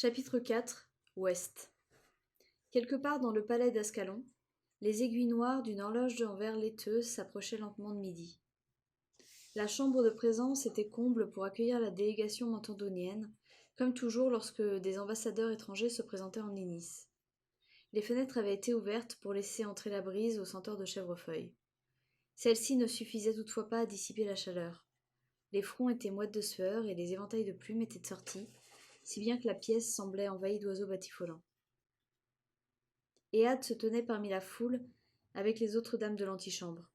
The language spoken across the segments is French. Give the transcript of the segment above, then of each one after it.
Chapitre 4 Ouest. Quelque part dans le palais d'Ascalon, les aiguilles noires d'une horloge en verre laiteux s'approchaient lentement de midi. La chambre de présence était comble pour accueillir la délégation mentandonienne, comme toujours lorsque des ambassadeurs étrangers se présentaient en Nice. Les fenêtres avaient été ouvertes pour laisser entrer la brise aux senteurs de chèvrefeuille. Celle-ci ne suffisait toutefois pas à dissiper la chaleur. Les fronts étaient moites de sueur et les éventails de plumes étaient sortis, si bien que la pièce semblait envahie d'oiseaux batifolants. Ehad se tenait parmi la foule avec les autres dames de l'antichambre.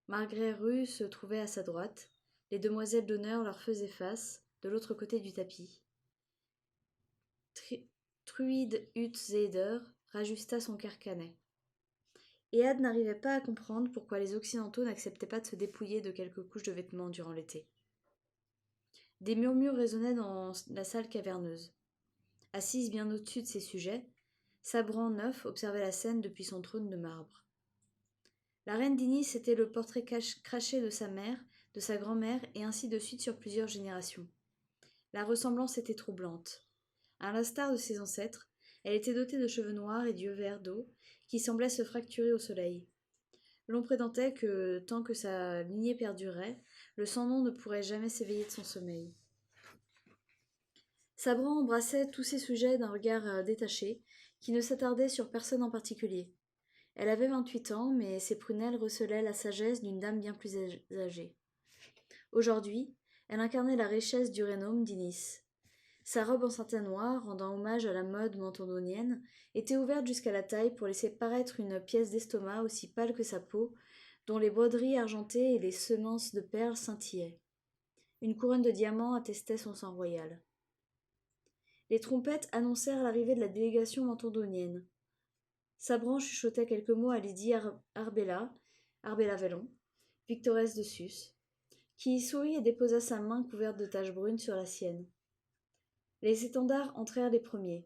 Margrès Rue se trouvait à sa droite, les demoiselles d'honneur leur faisaient face, de l'autre côté du tapis. Truide Hutzeder rajusta son carcanet. Ehad n'arrivait pas à comprendre pourquoi les Occidentaux n'acceptaient pas de se dépouiller de quelques couches de vêtements durant l'été. Des murmures résonnaient dans la salle caverneuse. Assise bien au-dessus de ses sujets, Sabran neuf observait la scène depuis son trône de marbre. La reine d'Inis était le portrait craché de sa mère, de sa grand-mère, et ainsi de suite sur plusieurs générations. La ressemblance était troublante. À l'instar de ses ancêtres, elle était dotée de cheveux noirs et d'yeux verts d'eau qui semblaient se fracturer au soleil. L'on prétendait que, tant que sa lignée perdurait, le sans-nom ne pourrait jamais s'éveiller de son sommeil. Sabran embrassait tous ses sujets d'un regard détaché, qui ne s'attardait sur personne en particulier. Elle avait 28 ans, mais ses prunelles recelaient la sagesse d'une dame bien plus âgée. Aujourd'hui, elle incarnait la richesse du Rhénome d'Inis. Sa robe en satin noir, rendant hommage à la mode mentandonienne, était ouverte jusqu'à la taille pour laisser paraître une pièce d'estomac aussi pâle que sa peau, dont les broderies argentées et les semences de perles scintillaient. Une couronne de diamants attestait son sang royal. Les trompettes annoncèrent l'arrivée de la délégation mentandonienne. Sabran chuchotait quelques mots à Lydie Arbella Vallon, victoresse de Sus, qui sourit et déposa sa main couverte de taches brunes sur la sienne. Les étendards entrèrent les premiers.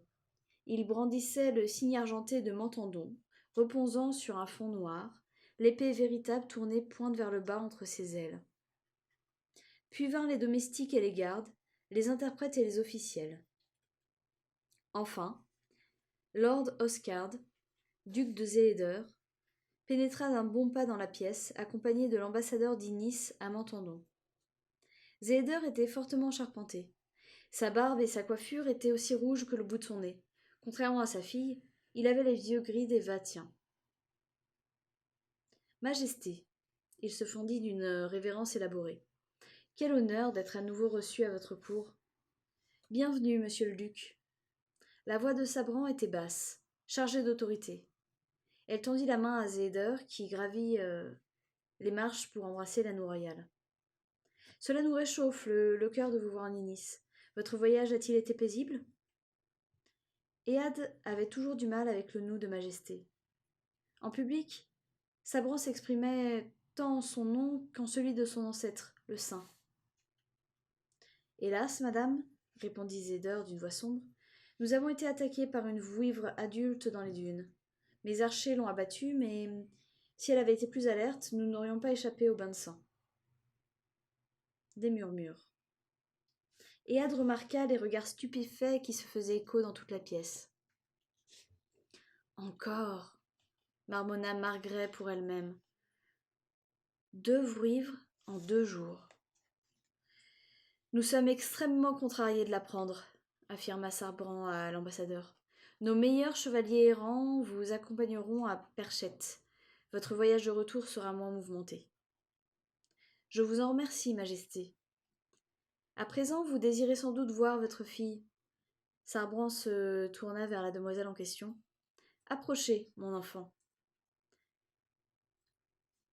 Ils brandissaient le signe argenté de Mentandon, reposant sur un fond noir, l'épée véritable tournée pointe vers le bas entre ses ailes. Puis vinrent les domestiques et les gardes, les interprètes et les officiels. Enfin, Lord Oscard, duc de Zéhéder, pénétra d'un bon pas dans la pièce, accompagné de l'ambassadeur d'Inis à Mentandon. Zéhéder était fortement charpenté. Sa barbe et sa coiffure étaient aussi rouges que le bout de son nez. Contrairement à sa fille, il avait les yeux gris des Vatiens. Majesté, il se fendit d'une révérence élaborée. Quel honneur d'être à nouveau reçu à votre cour. Bienvenue, monsieur le duc. La voix de Sabran était basse, chargée d'autorité. Elle tendit la main à Zéhéder, qui gravit les marches pour embrasser l'anneau royal. Cela nous réchauffe le cœur de vous voir en Inis. Votre voyage a-t-il été paisible? Ehad avait toujours du mal avec le nous de majesté. En public, Sabran s'exprimait tant en son nom qu'en celui de son ancêtre, le saint. Hélas, madame, répondit Zéhéder d'une voix sombre, nous avons été attaqués par une vouivre adulte dans les dunes. Mes archers l'ont abattue, mais si elle avait été plus alerte, nous n'aurions pas échappé au bain de sang. Des murmures. Ehad remarqua les regards stupéfaits qui se faisaient écho dans toute la pièce. Encore, marmonna Margrès pour elle-même. 2 vouivres en 2 jours. Nous sommes extrêmement contrariés de l'apprendre, affirma Sabran à l'ambassadeur. Nos meilleurs chevaliers errants vous accompagneront à Perchette. Votre voyage de retour sera moins mouvementé. Je vous en remercie, Majesté. À présent, vous désirez sans doute voir votre fille. Sabran se tourna vers la demoiselle en question. Approchez, mon enfant.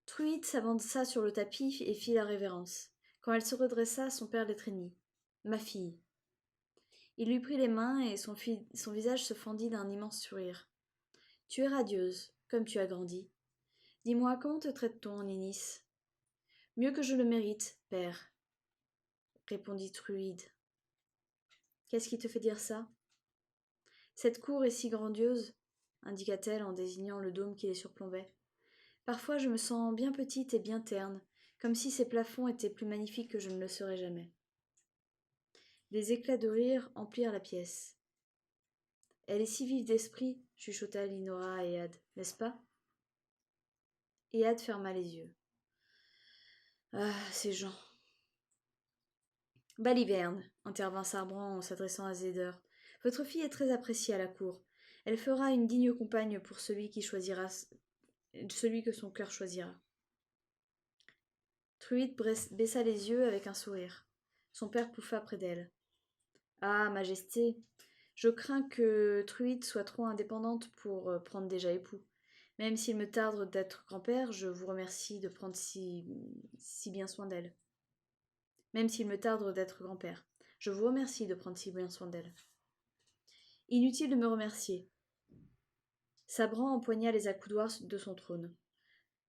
Truide s'avança sur le tapis et fit la révérence. Quand elle se redressa, son père l'étreignit. Ma fille. Il lui prit les mains et son visage se fendit d'un immense sourire. Tu es radieuse, comme tu as grandi. Dis-moi, comment te traite-t-on en Inis? Mieux que je le mérite, père, répondit Truide. Qu'est-ce qui te fait dire ça? Cette cour est si grandiose, indiqua-t-elle en désignant le dôme qui les surplombait. Parfois je me sens bien petite et bien terne, comme si ces plafonds étaient plus magnifiques que je ne le serais jamais. Des éclats de rire emplirent la pièce. Elle est si vive d'esprit, chuchota Linora à Ehad, n'est-ce pas? Ehad ferma les yeux. Ah, ces gens. Baliverne, intervint Sarbrand en s'adressant à Zeder. Votre fille est très appréciée à la cour. Elle fera une digne compagne pour celui que son cœur choisira. Truide baissa les yeux avec un sourire. Son père pouffa près d'elle. Ah, Majesté, je crains que Truide soit trop indépendante pour prendre déjà époux. Même s'il me tarde d'être grand-père, je vous remercie de prendre si bien soin d'elle. Même s'il me tarde d'être grand-père, je vous remercie de prendre si bien soin d'elle. Inutile de me remercier. Sabran empoigna les accoudoirs de son trône.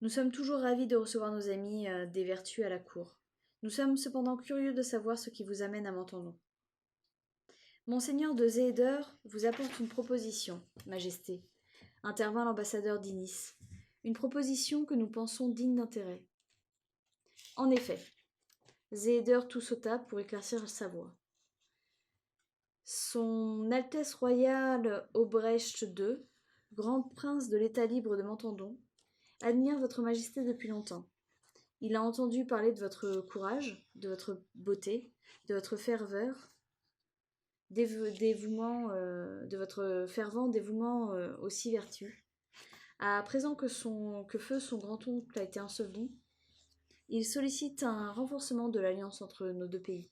Nous sommes toujours ravis de recevoir nos amis des vertus à la cour. Nous sommes cependant curieux de savoir ce qui vous amène à Menthondon. Monseigneur de Zéeder vous apporte une proposition, Majesté, intervint l'ambassadeur d'Inis. Une proposition que nous pensons digne d'intérêt. En effet, Zéeder tout sauta pour éclaircir sa voix. Son Altesse royale Aubrecht II, grand prince de l'État libre de Menthondon, admire votre majesté depuis longtemps. Il a entendu parler de votre courage, de votre beauté, de votre ferveur, de votre fervent dévouement aux six vertus. À présent que feu son grand-oncle a été enseveli, il sollicite un renforcement de l'alliance entre nos deux pays.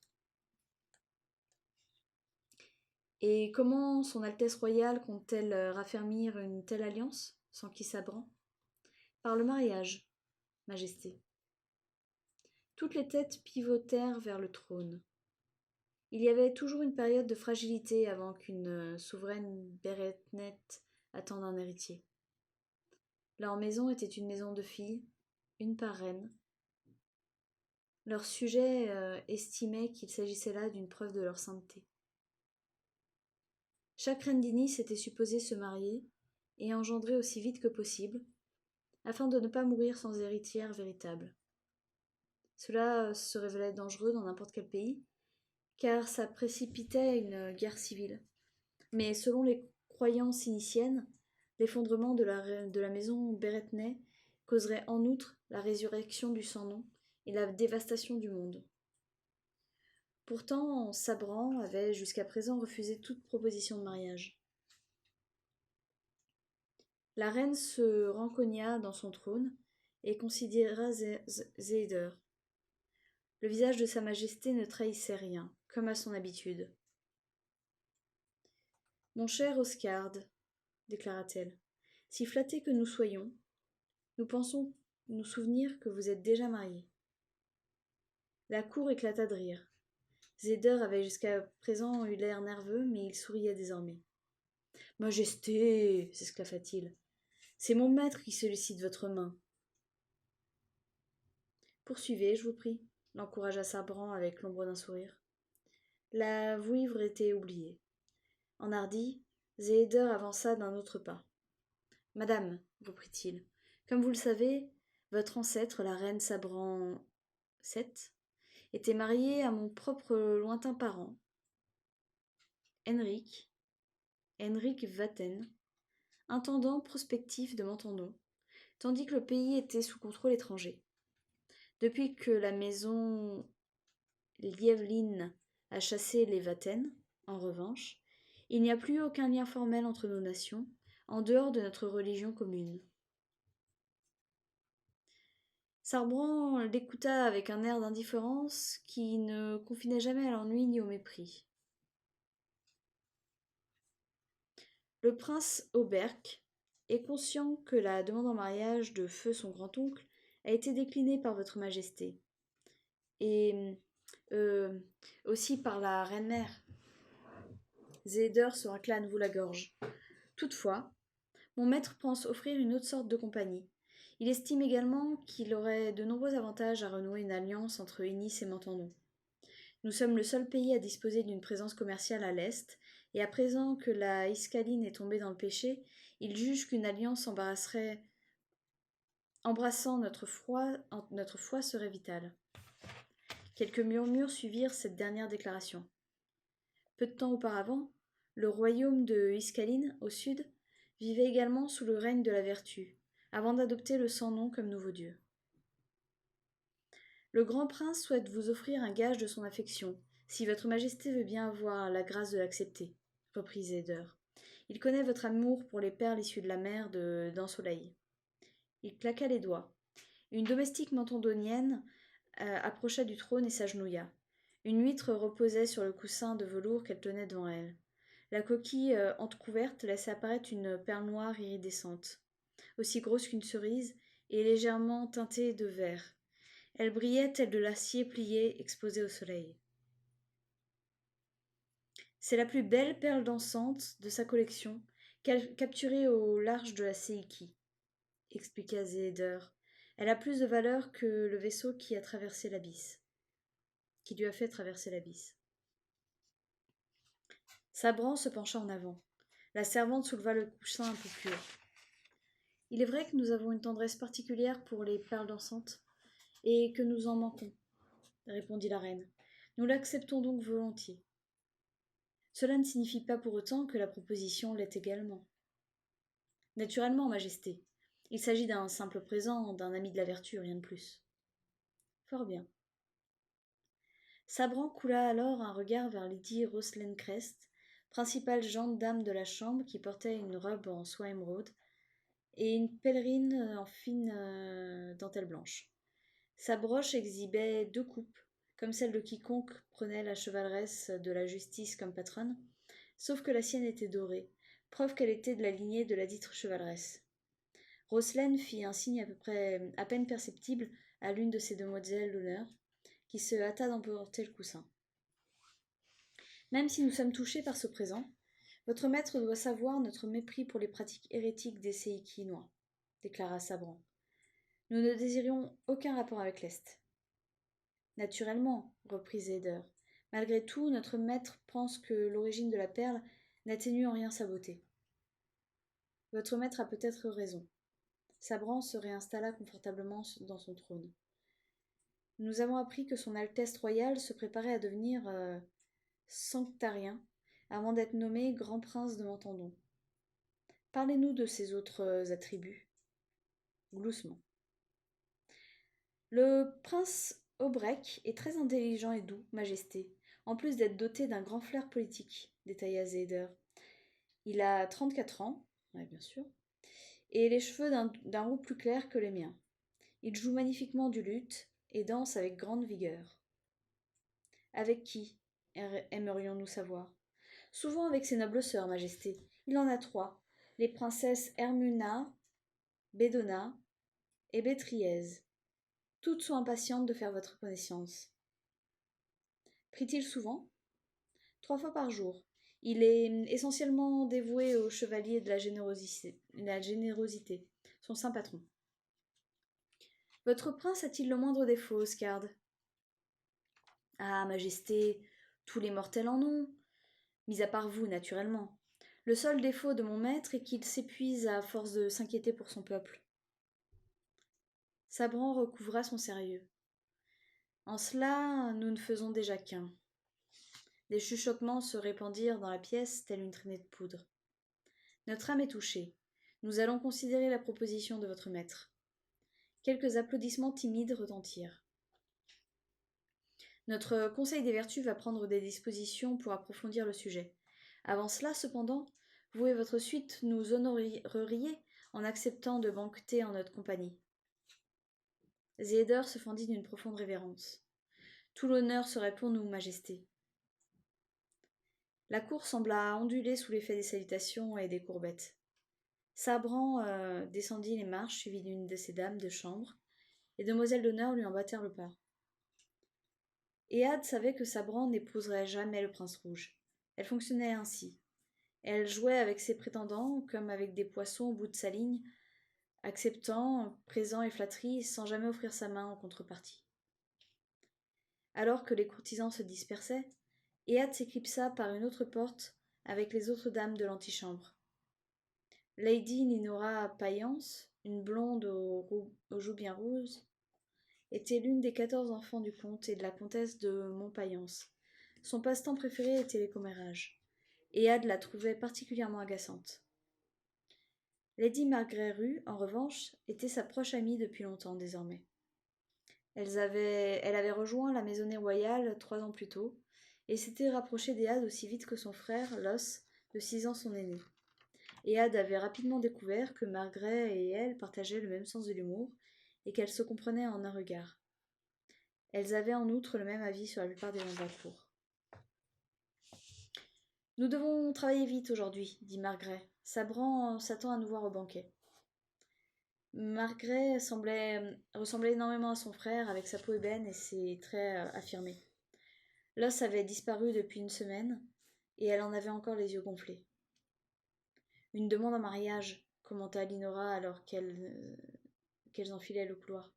Et comment son Altesse royale compte-t-elle raffermir une telle alliance, s'enquit Sabran? Par le mariage, Majesté. Toutes les têtes pivotèrent vers le trône. Il y avait toujours une période de fragilité avant qu'une souveraine Béretnette attende un héritier. Leur maison était une maison de filles, une par reine. Leur sujet estimait qu'il s'agissait là d'une preuve de leur sainteté. Chaque reine d'Inis était supposée se marier et engendrer aussi vite que possible, afin de ne pas mourir sans héritière véritable. Cela se révélait dangereux dans n'importe quel pays, car ça précipitait une guerre civile. Mais selon les croyances initiennes, l'effondrement de la maison Béretnay causerait en outre la résurrection du sans-nom et la dévastation du monde. Pourtant, Sabran avait jusqu'à présent refusé toute proposition de mariage. La reine se rencogna dans son trône et considéra Zéeder. Le visage de sa majesté ne trahissait rien, comme à son habitude. « Mon cher Oscard, déclara-t-elle, si flattés que nous soyons, nous pensons nous souvenir que vous êtes déjà marié. » La cour éclata de rire. Zéeder avait jusqu'à présent eu l'air nerveux, mais il souriait désormais. « Majesté, s'esclaffa-t-il, c'est mon maître qui sollicite votre main. » Poursuivez, je vous prie, l'encouragea Sabran avec l'ombre d'un sourire. La vouivre était oubliée. Enhardi, Zéeder avança d'un autre pas. « Madame, reprit-il, comme vous le savez, votre ancêtre, la reine Sabran VII, était mariée à mon propre lointain parent, Henrik Vatten, intendant prospectif de Menthondon, tandis que le pays était sous contrôle étranger. Depuis que la maison Lievlin a chassé les Vatten, en revanche, il n'y a plus aucun lien formel entre nos nations, en dehors de notre religion commune. Sarbrand l'écouta avec un air d'indifférence qui ne confinait jamais à l'ennui ni au mépris. Le prince Auberc est conscient que la demande en mariage de feu son grand-oncle a été déclinée par votre majesté, et aussi par la reine-mère. Zéeder se racla à nouveau la gorge. Toutefois, mon maître pense offrir une autre sorte de compagnie. Il estime également qu'il aurait de nombreux avantages à renouer une alliance entre Inis et Menthondon. Nous sommes le seul pays à disposer d'une présence commerciale à l'Est, et à présent que la Iscaline est tombée dans le péché, il juge qu'une alliance embrassant notre foi serait vitale. Quelques murmures suivirent cette dernière déclaration. Peu de temps auparavant, Le royaume de Iscaline, au sud, vivait également sous le règne de la vertu, avant d'adopter le sans-nom comme nouveau dieu. Le grand prince souhaite vous offrir un gage de son affection, si votre majesté veut bien avoir la grâce de l'accepter, reprit Zéder. Il connaît votre amour pour les perles issues de la mer d'Ensoleil. Il claqua les doigts. Une domestique mentondonienne approcha du trône et s'agenouilla. Une huître reposait sur le coussin de velours qu'elle tenait devant elle. La coquille entr'ouverte laissait apparaître une perle noire iridescente, aussi grosse qu'une cerise et légèrement teintée de vert. Elle brillait telle de l'acier plié exposé au soleil. C'est la plus belle perle dansante de sa collection, capturée au large de la Seiki, expliqua Zéder. Elle a plus de valeur que le vaisseau qui lui a fait traverser l'abysse. Sabran se pencha en avant. La servante souleva le coussin un peu plus haut. Il est vrai que nous avons une tendresse particulière pour les perles dansantes, et que nous en manquons, répondit la reine. Nous l'acceptons donc volontiers. Cela ne signifie pas pour autant que la proposition l'est également. Naturellement, Majesté. Il s'agit d'un simple présent, d'un ami de la vertu, rien de plus. Fort bien. Sabran coula alors un regard vers Lady Roselaine Crest, principale dame de la chambre qui portait une robe en soie émeraude et une pèlerine en fine dentelle blanche. Sa broche exhibait 2 coupes, comme celle de quiconque prenait la chevaleresse de la justice comme patronne, sauf que la sienne était dorée, preuve qu'elle était de la lignée de ladite chevaleresse. Roselaine fit un signe à peine perceptible à l'une de ses demoiselles d'honneur, qui se hâta d'emporter le coussin. Même si nous sommes touchés par ce présent, votre maître doit savoir notre mépris pour les pratiques hérétiques des Séikinois, déclara Sabran. Nous ne désirions aucun rapport avec l'Est. Naturellement, reprit Zéder. Malgré tout, notre maître pense que l'origine de la perle n'atténue en rien sa beauté. Votre maître a peut-être raison. Sabran se réinstalla confortablement dans son trône. Nous avons appris que son Altesse royale se préparait à devenir sanctarien avant d'être nommé grand prince de Mentendon. Parlez-nous de ses autres attributs. Gloussement. Le prince Aubrec est très intelligent et doux, Majesté, en plus d'être doté d'un grand flair politique, détailla Zéder. Il a 34 ans, ouais, bien sûr, et les cheveux d'un roux plus clair que les miens. Il joue magnifiquement du luth et danse avec grande vigueur. Avec qui aimerions-nous savoir? Souvent avec ses nobles sœurs, Majesté. Il en a 3, les princesses Hermuna, Bedona et Bétriaise. Toutes sont impatientes de faire votre connaissance. Prie-t-il souvent? 3 fois par jour. Il est essentiellement dévoué aux chevaliers de la générosité, son saint patron. Votre prince a-t-il le moindre défaut, Oscard? Ah, Majesté, tous les mortels en ont, mis à part vous, naturellement. Le seul défaut de mon maître est qu'il s'épuise à force de s'inquiéter pour son peuple. Sabran recouvra son sérieux. En cela, nous ne faisons déjà qu'un. Des chuchotements se répandirent dans la pièce, telle une traînée de poudre. Notre âme est touchée. Nous allons considérer la proposition de votre maître. Quelques applaudissements timides retentirent. Notre Conseil des Vertus va prendre des dispositions pour approfondir le sujet. Avant cela, cependant, vous et votre suite nous honoreriez en acceptant de banqueter en notre compagnie. Zéder se fendit d'une profonde révérence. Tout l'honneur serait pour nous, Majesté. La cour sembla onduler sous l'effet des salutations et des courbettes. Sabran descendit les marches suivi d'une de ses dames de chambre. Les demoiselles d'honneur lui en battèrent le pas. Ehad savait que Sabran n'épouserait jamais le prince rouge. Elle fonctionnait ainsi. Elle jouait avec ses prétendants comme avec des poissons au bout de sa ligne, acceptant présents et flatteries sans jamais offrir sa main en contrepartie. Alors que les courtisans se dispersaient, Ehad s'éclipsa par une autre porte avec les autres dames de l'antichambre. Lady Ninora Payance, une blonde aux joues bien roses, était l'une des 14 enfants du comte et de la comtesse de Montpayance. Son passe-temps préféré était les commérages. Ehad la trouvait particulièrement agaçante. Lady Margaret Rue, en revanche, était sa proche amie depuis longtemps désormais. Elle avait rejoint la maisonnée royale 3 ans plus tôt, et s'était rapprochée d'Ehad aussi vite que son frère, Los, de 6 ans son aîné. Ehad avait rapidement découvert que Margaret et elle partageaient le même sens de l'humour, et qu'elles se comprenaient en un regard. Elles avaient en outre le même avis sur la plupart des gens de la cour. « Nous devons travailler vite aujourd'hui, dit Margaret. Sabran s'attend à nous voir au banquet. » Margaret ressemblait énormément à son frère, avec sa peau ébène et ses traits affirmés. L'os avait disparu depuis une semaine, et elle en avait encore les yeux gonflés. « Une demande en mariage, commenta Linora alors qu'elles enfilaient le couloir,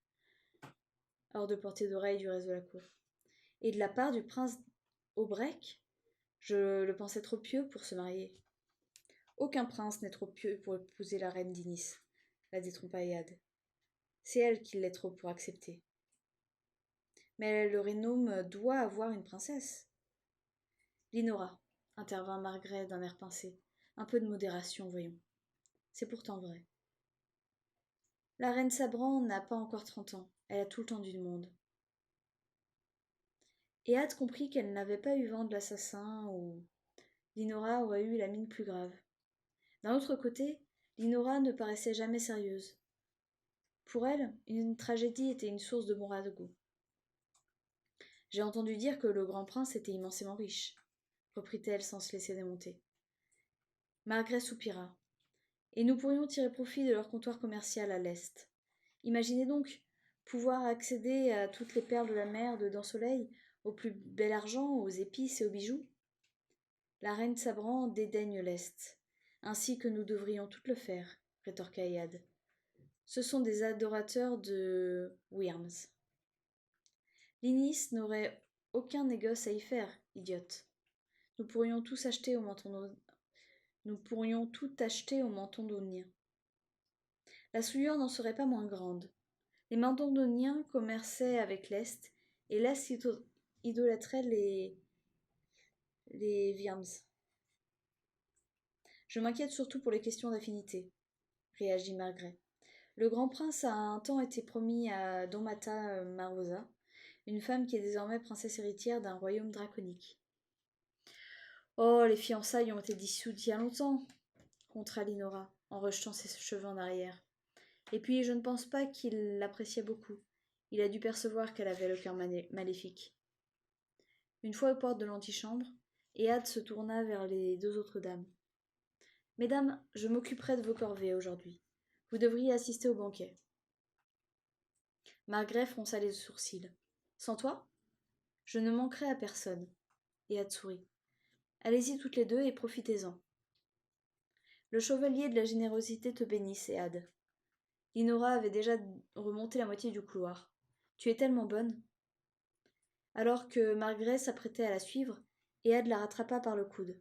hors de portée d'oreille du reste de la cour. Et de la part du prince Aubrec, je le pensais trop pieux pour se marier. Aucun prince n'est trop pieux pour épouser la reine d'Inis, la détrompa Ehad. C'est elle qui l'est trop pour accepter. Mais le Rhénome doit avoir une princesse. Linora, intervint Margaret d'un air pincé. Un peu de modération, voyons. C'est pourtant vrai. La reine Sabran n'a pas encore 30 ans. Elle a tout le temps du monde. Ehad comprit qu'elle n'avait pas eu vent de l'assassin ou Linora aurait eu la mine plus grave. D'un autre côté, Linora ne paraissait jamais sérieuse. Pour elle, une tragédie était une source de bon ragoût. « J'ai entendu dire que le grand prince était immensément riche, » reprit-elle sans se laisser démonter. Margaret soupira. « Et nous pourrions tirer profit de leur comptoir commercial à l'est. Imaginez donc pouvoir accéder à toutes les perles de la mer de Dent-Soleil, au plus bel argent, aux épices et aux bijoux. La reine Sabran dédaigne l'est, ainsi que nous devrions toutes le faire, rétorqua Ehad. Ce sont des adorateurs de Wyrms. L'Inis n'aurait aucun négoce à y faire, idiote. Nous pourrions tout acheter au menton d'Aunien. La souillure n'en serait pas moins grande. Les Mentondoniens commerçaient avec l'Est, et l'Est idolâtrait les Wyrms. Je m'inquiète surtout pour les questions d'affinité, réagit Margaret. Le grand prince a un temps été promis à Domata Marosa, une femme qui est désormais princesse héritière d'un royaume draconique. Oh, les fiançailles ont été dissoutes il y a longtemps, contra Linora, en rejetant ses cheveux en arrière. Et puis, je ne pense pas qu'il l'appréciait beaucoup. Il a dû percevoir qu'elle avait le cœur maléfique. Une fois aux portes de l'antichambre, Ehad se tourna vers les 2 autres dames. « Mesdames, je m'occuperai de vos corvées aujourd'hui. Vous devriez assister au banquet. » Margaret fronça les sourcils. « Sans toi ? Je ne manquerai à personne. » Ehad sourit. « Allez-y toutes les deux et profitez-en. » Le chevalier de la générosité te bénisse, Ehad. Linora avait déjà remonté la moitié du couloir. Tu es tellement bonne. Alors que Margaret s'apprêtait à la suivre, Ehad la rattrapa par le coude.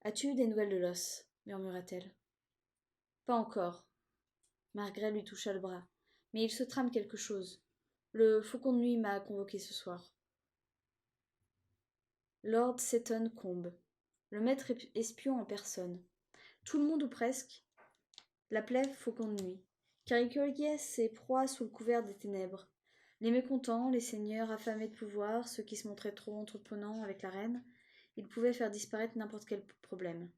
As-tu eu des nouvelles de l'os ? Murmura-t-elle. Pas encore. Margaret lui toucha le bras. Mais il se trame quelque chose. Le faucon de nuit m'a convoqué ce soir. Lord Seton Combe, le maître espion en personne. Tout le monde ou presque l'appelait faucon de nuit, car il cueillait ses proies sous le couvert des ténèbres. Les mécontents, les seigneurs affamés de pouvoir, ceux qui se montraient trop entreprenants avec la reine, il pouvait faire disparaître n'importe quel problème.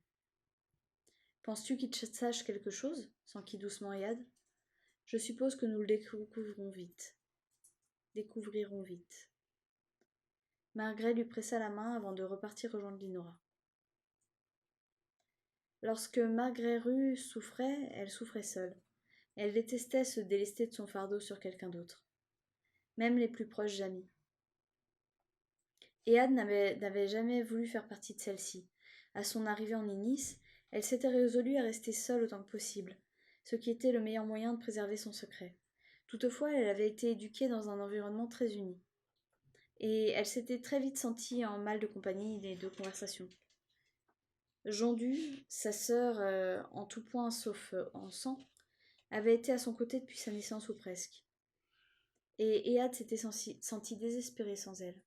Penses-tu qu'il sache quelque chose ? S'enquit doucement Ehad. Je suppose que nous le découvrirons vite. Margaret lui pressa la main avant de repartir rejoindre Linora. Lorsque Margaret Rue souffrait, elle souffrait seule. Elle détestait se délester de son fardeau sur quelqu'un d'autre. Même les plus proches amis. Ehad n'avait jamais voulu faire partie de celle-ci. À son arrivée en Inis, elle s'était résolue à rester seule autant que possible, ce qui était le meilleur moyen de préserver son secret. Toutefois, elle avait été éduquée dans un environnement très uni. Et elle s'était très vite sentie en mal de compagnie et de conversation. Jondu, sa sœur, en tout point sauf en sang, avait été à son côté depuis sa naissance ou presque. Et Ehad s'était senti désespéré sans elle.